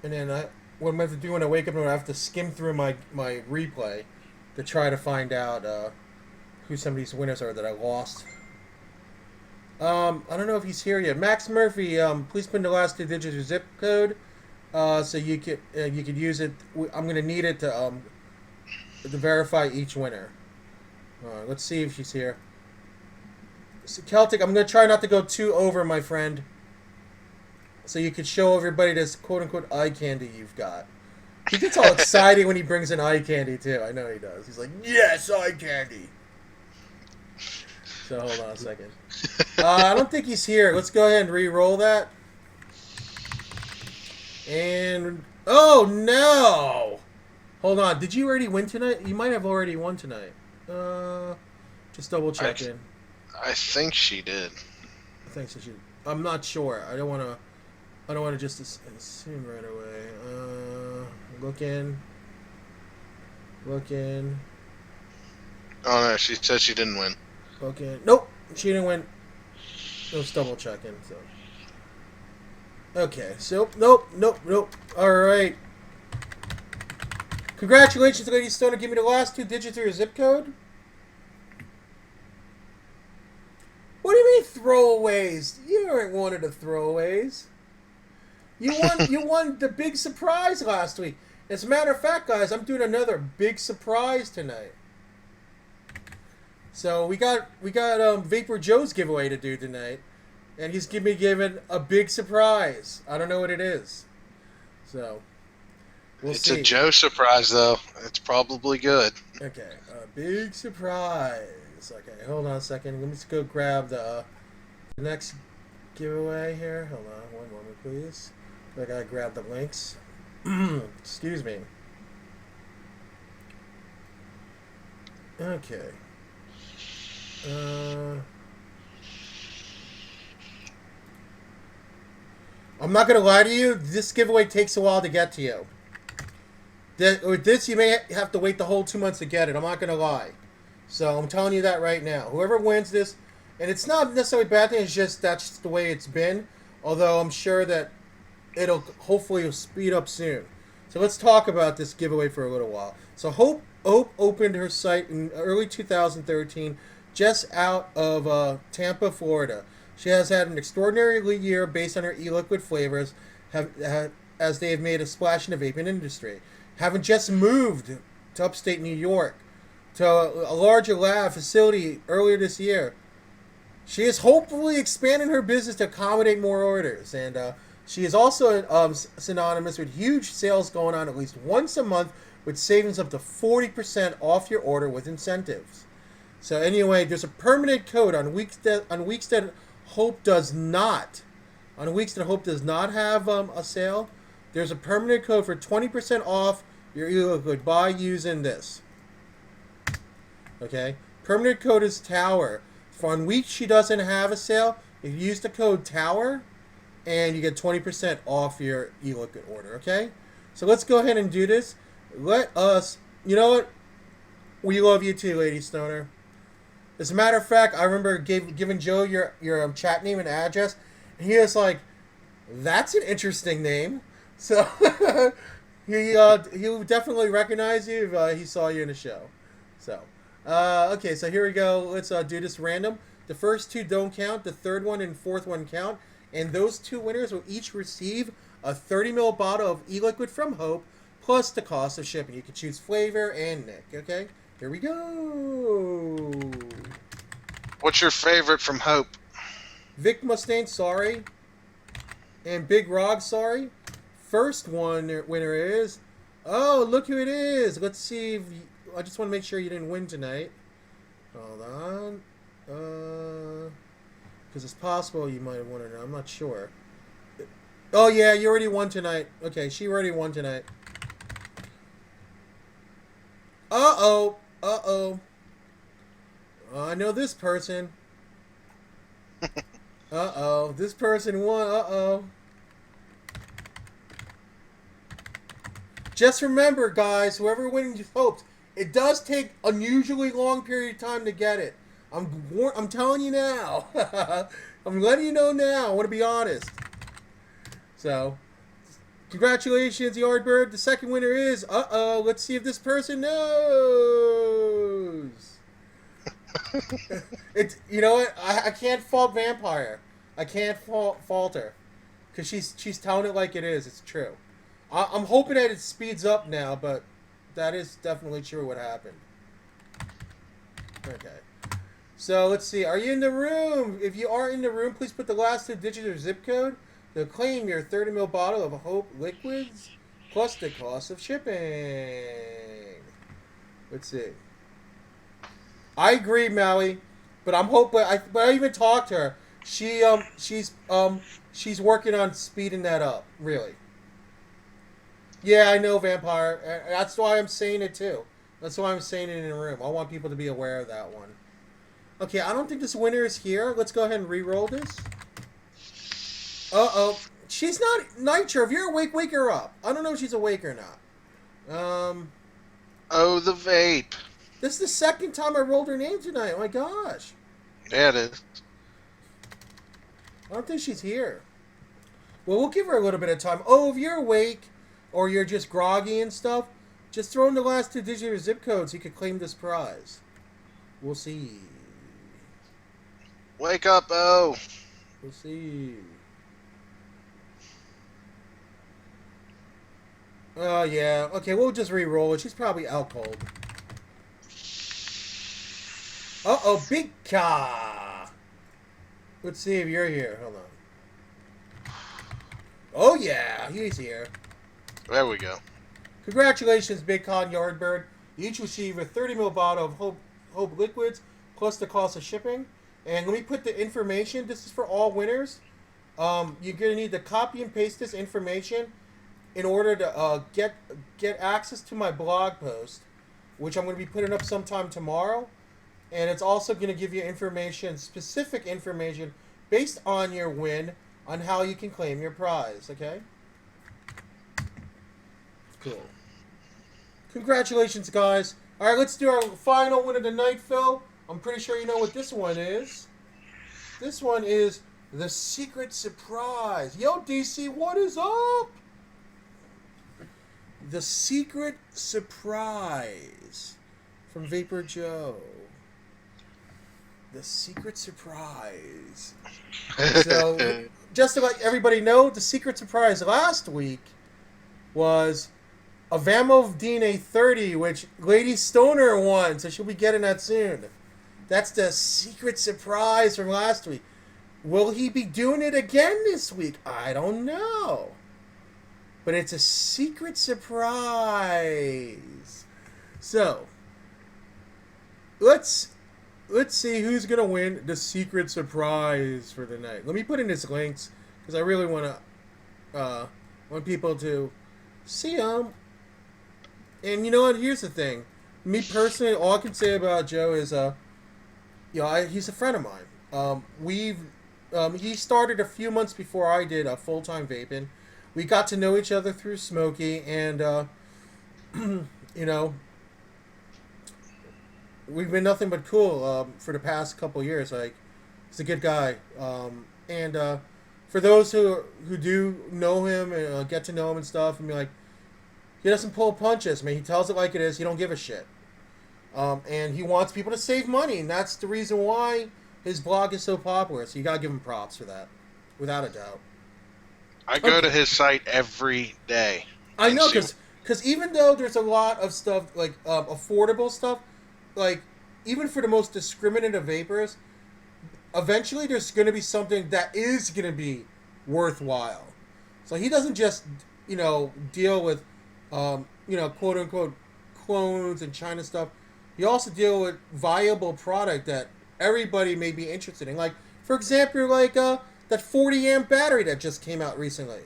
And then what I'm going to do when I wake up, I have to skim through my replay to try to find out who some of these winners are that I lost. I don't know if he's here yet. Max Murphy, please put in the last 2 digits of your zip code, so you could use it. I'm going to need it to verify each winner. Let's see if she's here. So Celtic, I'm going to try not to go too over, my friend, so you could show everybody this quote-unquote eye candy you've got. He gets all excited when he brings in eye candy, too. I know he does. He's like, yes, eye candy. So hold on a second. I don't think he's here. Let's go ahead and re-roll that. And oh no! Hold on. Did you already win tonight? You might have already won tonight. Just double checking. I think she did. I think so. I'm not sure. I don't want to just assume right away. Looking. Oh no, she said she didn't win. Okay. Nope, she didn't win. Just double checking. So. Okay. So nope. All right. Congratulations, Lady Stoner. Give me the last 2 digits of your zip code. What do you mean throwaways? You aren't one of the throwaways. You won the big surprise last week. As a matter of fact, guys, I'm doing another big surprise tonight. So we got Vapor Joe's giveaway to do tonight, and he's giving a big surprise. I don't know what it is, so we'll see. It's a Joe surprise, though. It's probably good. Okay, a big surprise. Okay, hold on a second. Let me just go grab the next giveaway here. Hold on, one moment, please. I gotta grab the links. Excuse me. Okay. I'm not gonna lie to you. This giveaway takes a while to get to you. With this, you may have to wait the whole 2 months to get it. I'm not going to lie. So I'm telling you that right now. Whoever wins this, and it's not necessarily a bad thing, it's just that's just the way it's been. Although I'm sure that it'll hopefully speed up soon. So let's talk about this giveaway for a little while. So Hope opened her site in early 2013 just out of Tampa, Florida. She has had an extraordinary year based on her e-liquid flavors, as they have made a splash in the vaping industry. Having just moved to upstate New York to a larger lab facility earlier this year, she is hopefully expanding her business to accommodate more orders. And she is also synonymous with huge sales going on at least once a month with savings up to 40% off your order with incentives. So anyway, there's a permanent code on weeks that Hope does not have a sale. There's a permanent code for 20% off your e-liquid by using this. Okay? Permanent code is TOWER. For on weeks she doesn't have a sale, if you use the code TOWER, and you get 20% off your e-liquid order. Okay? So let's go ahead and do this. You know what? We love you too, Lady Stoner. As a matter of fact, I remember giving Joe your chat name and address, and he was like, "That's an interesting name." So he would definitely recognize you if he saw you in a show. So okay, so here we go. Let's do this random. The first two don't count. The third one and fourth one count, and those two winners will each receive a 30ml bottle of e-liquid from Hope, plus the cost of shipping. You can choose flavor and Nick. Okay. Here we go. What's your favorite from Hope? Vic Mustaine, sorry. And Big Rog, sorry. First winner is... Oh, look who it is. Let's see if... I just want to make sure you didn't win tonight. Hold on. Because it's possible you might have won or not. I'm not sure. Oh, yeah, you already won tonight. Okay, she already won tonight. Uh-oh. Uh-oh. I know this person. Uh-oh. This person won. Uh-oh. Just remember, guys, whoever wins Hope, it does take an unusually long period of time to get it. I'm telling you now. I'm letting you know now. I want to be honest. So... Congratulations, Yardbird. The second winner is... Uh-oh. Let's see if this person knows. You know what? I can't fault Vampire. I can't fault her. Because she's telling it like it is. It's true. I'm hoping that it speeds up now, but that is definitely true what happened. Okay. So, let's see. Are you in the room? If you are in the room, please put the last two digits of zip code to claim your 30ml bottle of Hope liquids plus the cost of shipping. Let's see. I agree, Maui, but I'm hoping. But I even talked to her. She's working on speeding that up. Really. Yeah, I know, Vampire. That's why I'm saying it too. That's why I'm saying it in the room. I want people to be aware of that one. Okay, I don't think this winner is here. Let's go ahead and re-roll this. Uh-oh. She's not... Nitro, if you're awake, wake her up. I don't know if she's awake or not. Oh, the vape. This is the second time I rolled her name tonight. Oh, my gosh. Yeah, it is. I don't think she's here. Well, we'll give her a little bit of time. Oh, if you're awake or you're just groggy and stuff, just throw in the last two digits of your zip code so you can claim this prize. We'll see. Wake up, oh. We'll see. Oh, yeah. Okay, we'll just re-roll it. She's probably out cold. Uh-oh, Big Ka! Let's see if you're here. Hold on. Oh, yeah. He's here. There we go. Congratulations, Big Con Yardbird. You each receive a 30ml bottle of Hope liquids plus the cost of shipping. And let me put the information. This is for all winners. You're going to need to copy and paste this information in order to get access to my blog post, which I'm going to be putting up sometime tomorrow. And it's also going to give you information, specific information, based on your win, on how you can claim your prize, okay? Cool. Congratulations, guys. All right, let's do our final one of the night, Phil. I'm pretty sure you know what this one is. This one is the secret surprise. Yo, DC, what is up? The secret surprise from Vapor Joe. The secret surprise. So, just to let everybody know, the secret surprise last week was a Vamo DNA 30, which Lady Stoner won, so she'll be getting that soon. That's the secret surprise from last week. Will he be doing it again this week? I don't know. But it's a secret surprise. So, let's see who's going to win the secret surprise for the night. Let me put in his links, because I really want people to see them. And you know what? Here's the thing. Me personally, all I can say about Joe is, he's a friend of mine. He started a few months before I did full-time vaping. We got to know each other through Smokey, and we've been nothing but cool for the past couple years. Like, he's a good guy, and for those who do know him and get to know him and stuff, and be like, he doesn't pull punches. I mean, he tells it like it is. He don't give a shit. And he wants people to save money, and that's the reason why his blog is so popular. So you gotta give him props for that, without a doubt. I go to his site every day. I know, because even though there's a lot of stuff, like affordable stuff, like even for the most discriminative vapors, eventually there's going to be something that is going to be worthwhile. So he doesn't just, deal with, quote-unquote clones and China stuff. He also deal with viable product that everybody may be interested in. Like, for example, like that 40 amp battery that just came out recently.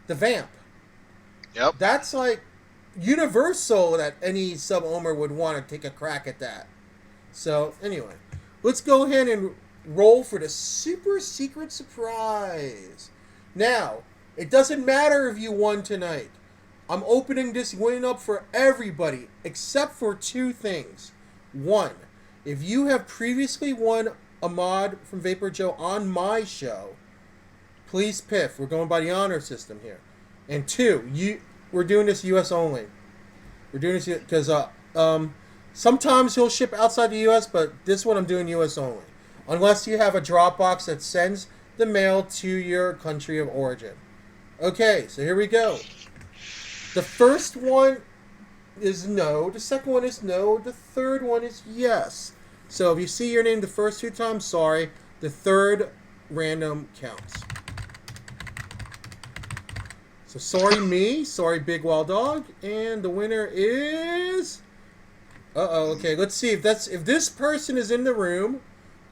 The Vamp. Yep. That's like universal that any sub-ohmer would want to take a crack at that. So, anyway, let's go ahead and roll for the super secret surprise. Now, it doesn't matter if you won tonight. I'm opening this win up for everybody, except for two things. One, if you have previously won a mod from Vapor Joe on my show, please piff. We're going by the honor system here. And two, we're doing this U.S. only. We're doing this because sometimes he'll ship outside the U.S., but this one I'm doing U.S. only. Unless you have a drop box that sends the mail to your country of origin. Okay, so here we go. The first one is no. The second one is no. The third one is yes. So if you see your name the first two times, sorry. The third random counts. So sorry me. Sorry Big Wild Dog. And the winner is... Okay, let's see. If this person is in the room,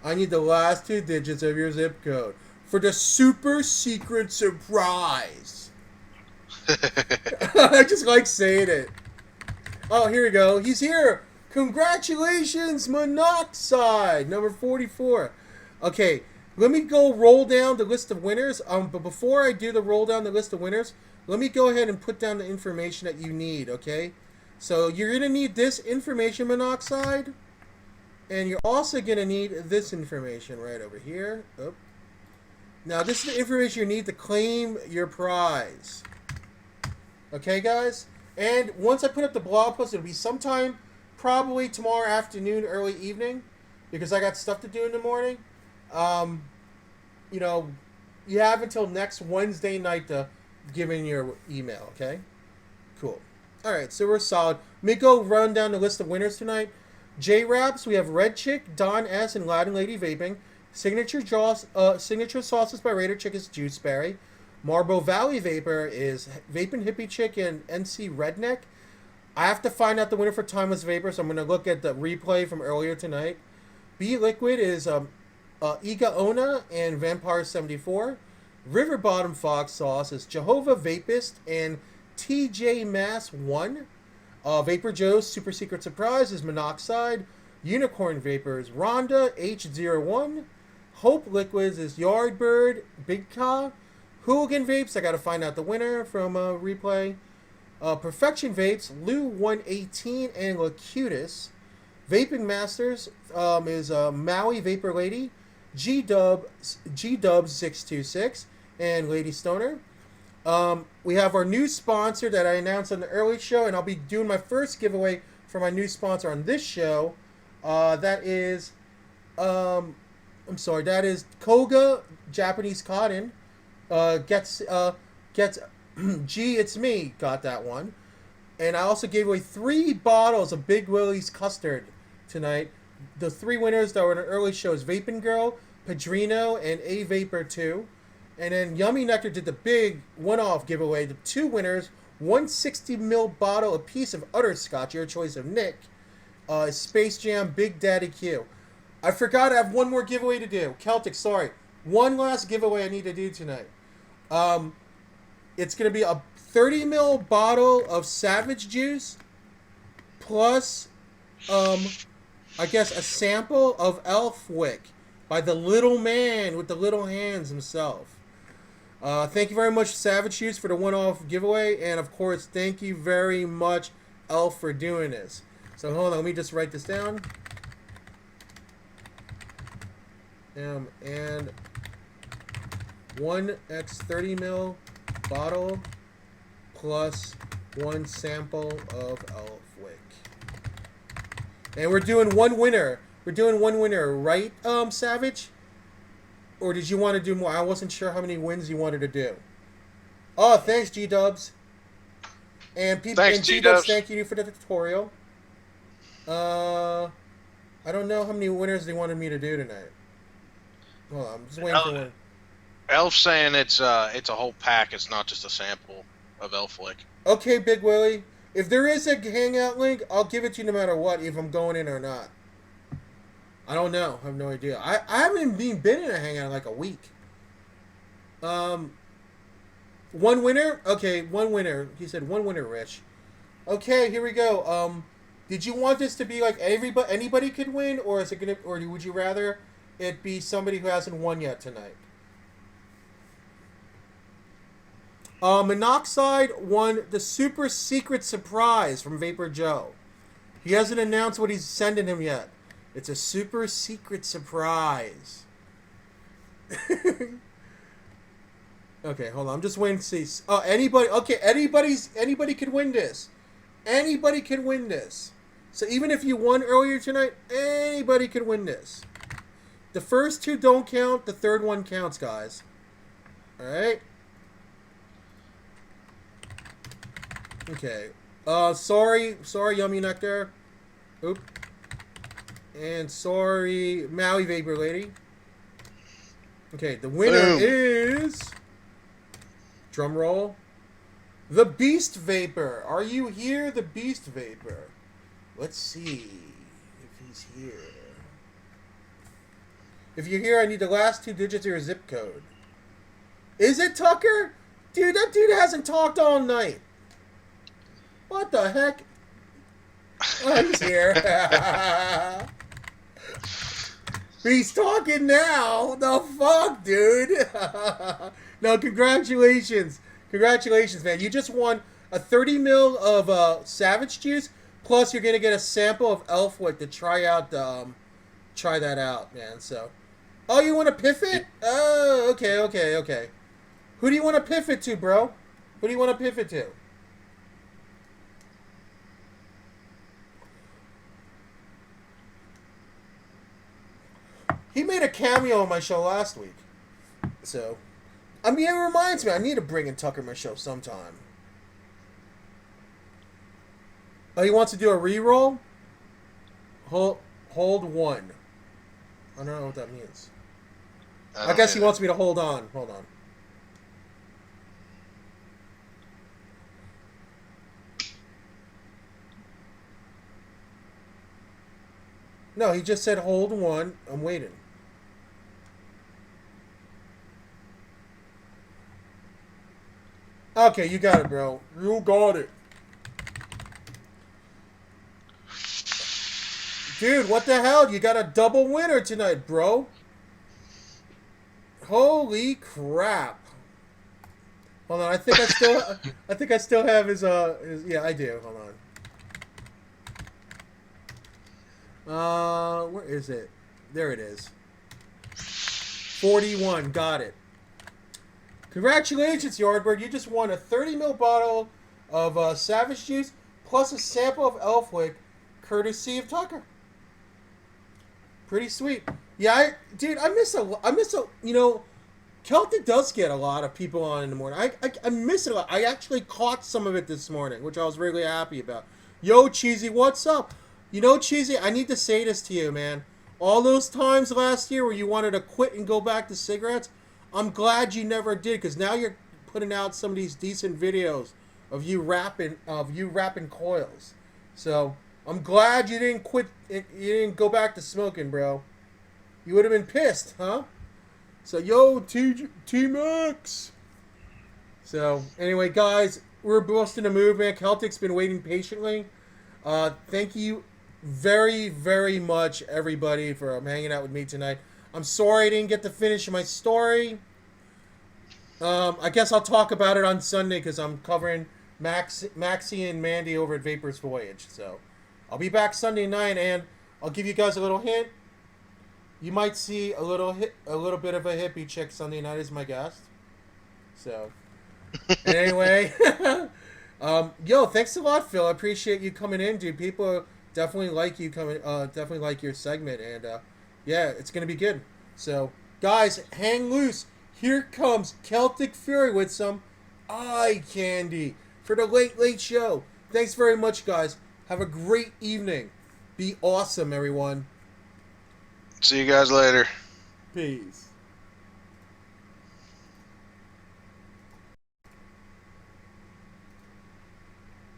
I need the last two digits of your zip code for the super secret surprise. I just like saying it. Oh, here we go. He's here. Congratulations, Monoxide, number 44. Okay, let me go roll down the list of winners. But before I do the roll down the list of winners, let me go ahead and put down the information that you need, okay? So you're going to need this information, Monoxide. And you're also going to need this information right over here. Oh. Now, this is the information you need to claim your prize. Okay, guys? And once I put up the blog post, it'll be sometime probably tomorrow afternoon, early evening, because I got stuff to do in the morning. You have until next Wednesday night to give in your email, okay? Cool. All right, so we're solid. Let me go run down the list of winners tonight. J-Raps, we have Red Chick, Don S, and Latin Lady Vaping. Signature Sauces by Raider Chick is Juiceberry. Marble Valley Vapor is Vaping Hippie Chick and NC Redneck. I have to find out the winner for Timeless Vapor, so I'm going to look at the replay from earlier tonight. B Liquid is Iga Ona and Vampire 74. River Bottom Fox Sauce is Jehovah Vapist and TJ Mass 1. Vapor Joe's Super Secret Surprise is Monoxide. Unicorn Vapor is Rhonda H01. Hope Liquids is Yardbird Big Ka. Hooligan Vapes, I got to find out the winner from replay. Perfection Vapes, Lou 118 and Lacutus. Vaping Masters is Maui Vapor Lady, G-Dub 626, and Lady Stoner. We have our new sponsor that I announced on the early show, and I'll be doing my first giveaway for my new sponsor on this show. That is Koga Japanese Cotton. Gets G, it's me, got that one. And I also gave away 3 bottles of Big Willie's custard tonight. The 3 winners that were in the early show is Vaping Girl, Padrino, and A Vapor 2. And then Yummy Nectar did the big one-off giveaway. The 2 winners, 160 ml bottle apiece of Utterscotch, your choice of Nick, Space Jam Big Daddy Q. I forgot I have one more giveaway to do. Celtic, sorry. One last giveaway I need to do tonight. It's going to be a 30 ml bottle of Savage Juice plus, I guess, a sample of Elf Wick by the little man with the little hands himself. Thank you very much, Savage Juice, for the one-off giveaway. And, of course, thank you very much, Elf, for doing this. So, hold on. Let me just write this down. And 1x 30 ml bottle plus 1 sample of Elf Wick. And we're doing one winner. We're doing one winner, right, Savage? Or did you want to do more? I wasn't sure how many wins you wanted to do. Oh, thanks, G-Dubs. And people, thanks, and G-Dubs, thank you for the tutorial. I don't know how many winners they wanted me to do tonight. Hold on, I'm just waiting for one. Elf's saying it's a whole pack. It's not just a sample of Elf Wick. Okay, Big Willie. If there is a hangout link, I'll give it to you no matter what, if I'm going in or not. I don't know. I have no idea. I haven't been in a hangout in like a week. One winner? Okay, one winner. He said one winner, Rich. Okay, here we go. Did you want this to be like anybody could win, or is it gonna, or would you rather it be somebody who hasn't won yet tonight? Monoxide won the super secret surprise from Vapor Joe. He hasn't announced what he's sending him yet. It's a super secret surprise. Okay, hold on. I'm just waiting to see. Oh, anybody? Okay, anybody could win this. Anybody can win this. So even if you won earlier tonight, anybody could win this. The first 2 don't count. The third one counts, guys. All right. Okay. Sorry, Yummy Nectar. Oop. And sorry, Maui Vapor Lady. Okay, the winner is, drum roll, the Beast Vapor. Are you here, the Beast Vapor? Let's see if he's here. If you're here, I need the last 2 digits of your zip code. Is it Tucker? Dude, that dude hasn't talked all night. What the heck? Oh, he's here. He's talking now. The fuck, dude? No, congratulations. Congratulations, man. You just won a 30 ml of Savage Juice, plus you're going to get a sample of Elf Wick to try that out, man. So, oh, you want to piff it? Oh, okay. Who do you want to piff it to, bro? Who do you want to piff it to? He made a cameo on my show last week. So, I mean, it reminds me, I need to bring in Tucker on my show sometime. Oh, he wants to do a re-roll? Hold 1. I don't know what that means. I guess he wants me to hold on. Hold on. No, he just said hold 1. I'm waiting. Okay, you got it, bro. You got it. Dude, what the hell? You got a double winner tonight, bro. Holy crap. Hold Hold on, I think I still have his. Yeah, I do. Hold on. Where is it? There it is. 41. Got it. Congratulations, Yardbird. You just won a 30 ml bottle of Savage Juice plus a sample of Elfwick, courtesy of Tucker. Pretty sweet. Yeah, dude, I miss a. You know, Celtic does get a lot of people on in the morning. I miss it a lot. I actually caught some of it this morning, which I was really happy about. Yo, Cheesy, what's up? You know, Cheesy, I need to say this to you, man. All those times last year where you wanted to quit and go back to cigarettes, I'm glad you never did, because now you're putting out some of these decent videos of you rapping coils. So I'm glad you didn't quit. You didn't go back to smoking, bro. You would have been pissed, huh? So yo, T-Max. So anyway, guys, we're busting a move, man. Celtic's been waiting patiently. Thank you very, very much, everybody, for hanging out with me tonight. I'm sorry I didn't get to finish my story. I guess I'll talk about it on Sunday because I'm covering Maxie and Mandy over at Vapor's Voyage. So I'll be back Sunday night, and I'll give you guys a little hint. You might see a little bit of a hippie chick Sunday night as my guest. So anyway, yo, thanks a lot, Phil. I appreciate you coming in, dude. People definitely like you coming. Definitely like your segment, and yeah, it's gonna be good. So guys, hang loose. Here comes Celtic Fury with some eye candy for the Late Show. Thanks very much, guys. Have a great evening. Be awesome, everyone. See you guys later. Peace.